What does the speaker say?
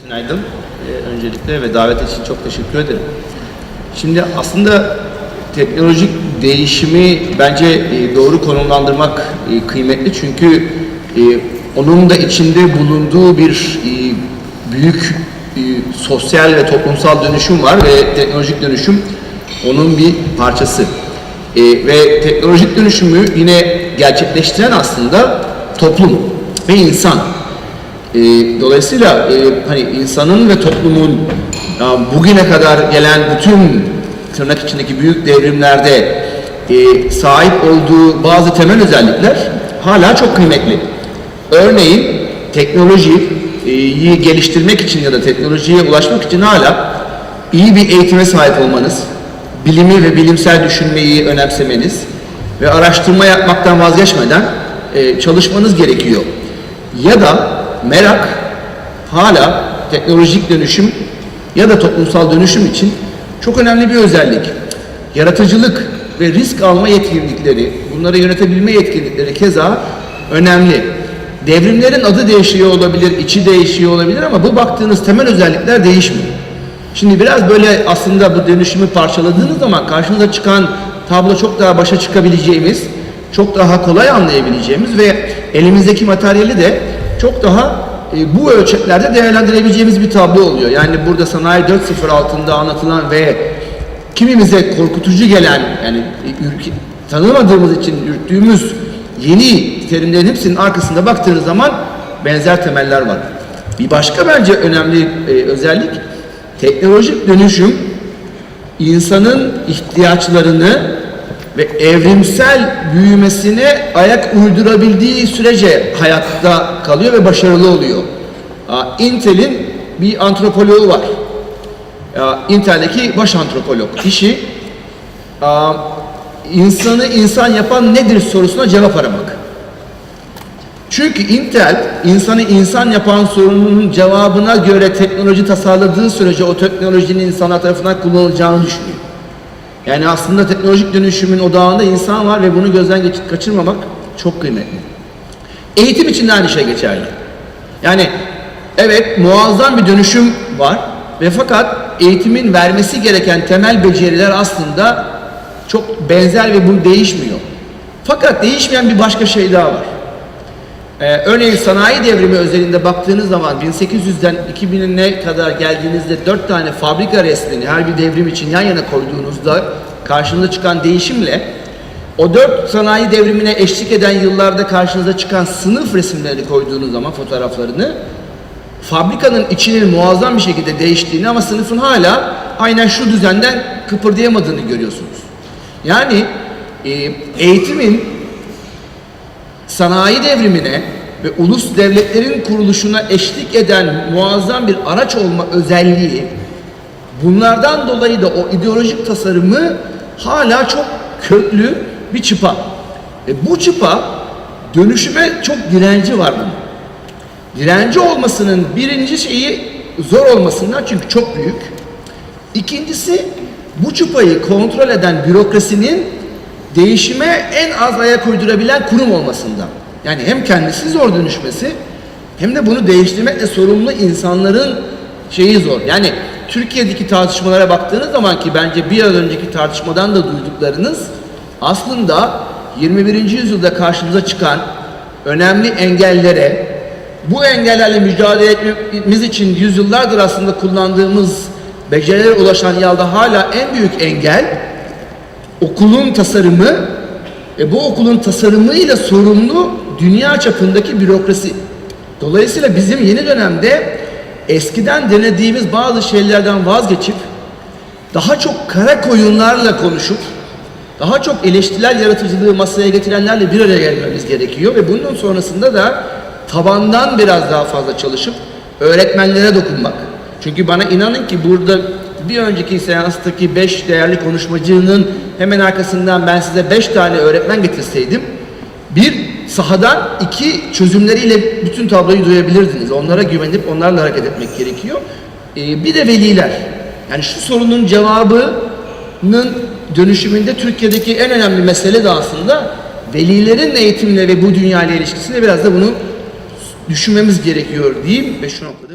Günaydın. Öncelikle ve davet için çok teşekkür ederim. Şimdi aslında teknolojik değişimi bence doğru konumlandırmak kıymetli. Çünkü onun da içinde bulunduğu bir büyük sosyal ve toplumsal dönüşüm var ve teknolojik dönüşüm onun bir parçası. Ve teknolojik dönüşümü yine gerçekleştiren aslında toplum ve insan. Dolayısıyla hani insanın ve toplumun bugüne kadar gelen bütün tırnak içindeki büyük devrimlerde sahip olduğu bazı temel özellikler hala çok kıymetli. Örneğin teknolojiyi geliştirmek için ya da teknolojiye ulaşmak için hala iyi bir eğitime sahip olmanız, bilimi ve bilimsel düşünmeyi önemsemeniz ve araştırma yapmaktan vazgeçmeden çalışmanız gerekiyor. Ya da merak hala teknolojik dönüşüm ya da toplumsal dönüşüm için çok önemli bir özellik. Yaratıcılık ve risk alma yetkinlikleri, bunları yönetebilme yetkinlikleri keza önemli. Devrimlerin adı değişiyor olabilir, içi değişiyor olabilir ama bu baktığınız temel özellikler değişmiyor. Şimdi biraz böyle aslında bu dönüşümü parçaladığınız zaman karşınıza çıkan tablo çok daha başa çıkabileceğimiz, çok daha kolay anlayabileceğimiz ve elimizdeki materyali de çok daha bu ölçeklerde değerlendirebileceğimiz bir tablo oluyor. Yani burada Sanayi 4.0 altında anlatılan ve kimimize korkutucu gelen, yani tanımadığımız için yürüttüğümüz yeni terimlerin hepsinin arkasında baktığınız zaman benzer temeller var. Bir başka bence önemli özellik, teknolojik dönüşüm insanın ihtiyaçlarını ve evrimsel büyümesine ayak uydurabildiği sürece hayatta kalıyor ve başarılı oluyor. Intel'in bir antropoloğu var. Intel'deki baş antropolog. İşi insanı insan yapan nedir sorusuna cevap aramak. Çünkü Intel, insanı insan yapan sorunun cevabına göre teknoloji tasarladığı sürece o teknolojinin insanlar tarafından kullanılacağını düşünüyor. Yani aslında teknolojik dönüşümün odağında insan var ve bunu gözden kaçırmamak çok kıymetli. Eğitim için de aynı şey geçerli. Yani evet, muazzam bir dönüşüm var ve fakat eğitimin vermesi gereken temel beceriler aslında çok benzer ve bu değişmiyor. Fakat değişmeyen bir başka şey daha var. Örneğin sanayi devrimi özelinde baktığınız zaman 1800'den 2000'e kadar geldiğinizde 4 tane fabrika resmini her bir devrim için yan yana koyduğunuzda karşınıza çıkan değişimle o 4 sanayi devrimine eşlik eden yıllarda karşınıza çıkan sınıf resimlerini koyduğunuz zaman fotoğraflarını, fabrikanın içinin muazzam bir şekilde değiştiğini ama sınıfın hala aynen şu düzenden kıpırdayamadığını görüyorsunuz. Yani eğitimin sanayi devrimine ve ulus devletlerin kuruluşuna eşlik eden muazzam bir araç olma özelliği, bunlardan dolayı da o ideolojik tasarımı hala çok köklü bir çıpa. Bu çıpa dönüşüme çok direnci var bunun. Direnci olmasının birinci şeyi zor olmasından, çünkü çok büyük. İkincisi, bu çıpayı kontrol eden bürokrasinin değişime en az ayak uydurabilen kurum olmasından. Yani hem kendisi zor dönüşmesi hem de bunu değiştirmekle sorumlu insanların şeyi zor. Yani Türkiye'deki tartışmalara baktığınız zaman ki bence bir an önceki tartışmadan da duyduklarınız aslında 21. yüzyılda karşımıza çıkan önemli engellere, bu engellerle mücadele etmemiz için yüzyıllardır aslında kullandığımız becerilere ulaşan yolda hala en büyük engel okulun tasarımı ve bu okulun tasarımıyla sorumlu dünya çapındaki bürokrasi. Dolayısıyla bizim yeni dönemde eskiden denediğimiz bazı şeylerden vazgeçip daha çok kara koyunlarla konuşup daha çok eleştirel yaratıcılığı masaya getirenlerle bir araya gelmemiz gerekiyor ve bunun sonrasında da tabandan biraz daha fazla çalışıp öğretmenlere dokunmak. Çünkü bana inanın ki burada bir önceki seanstaki 5 değerli konuşmacının hemen arkasından ben size 5 tane öğretmen getirseydim, bir sahadan 2 çözümleriyle bütün tabloyu duyabilirdiniz. Onlara güvenip onlarla hareket etmek gerekiyor. Bir de veliler. Yani şu sorunun cevabının dönüşümünde Türkiye'deki en önemli mesele de aslında velilerin eğitimle ve bu dünya ile ilişkisinde biraz da bunu düşünmemiz gerekiyor diyeyim ve şu noktada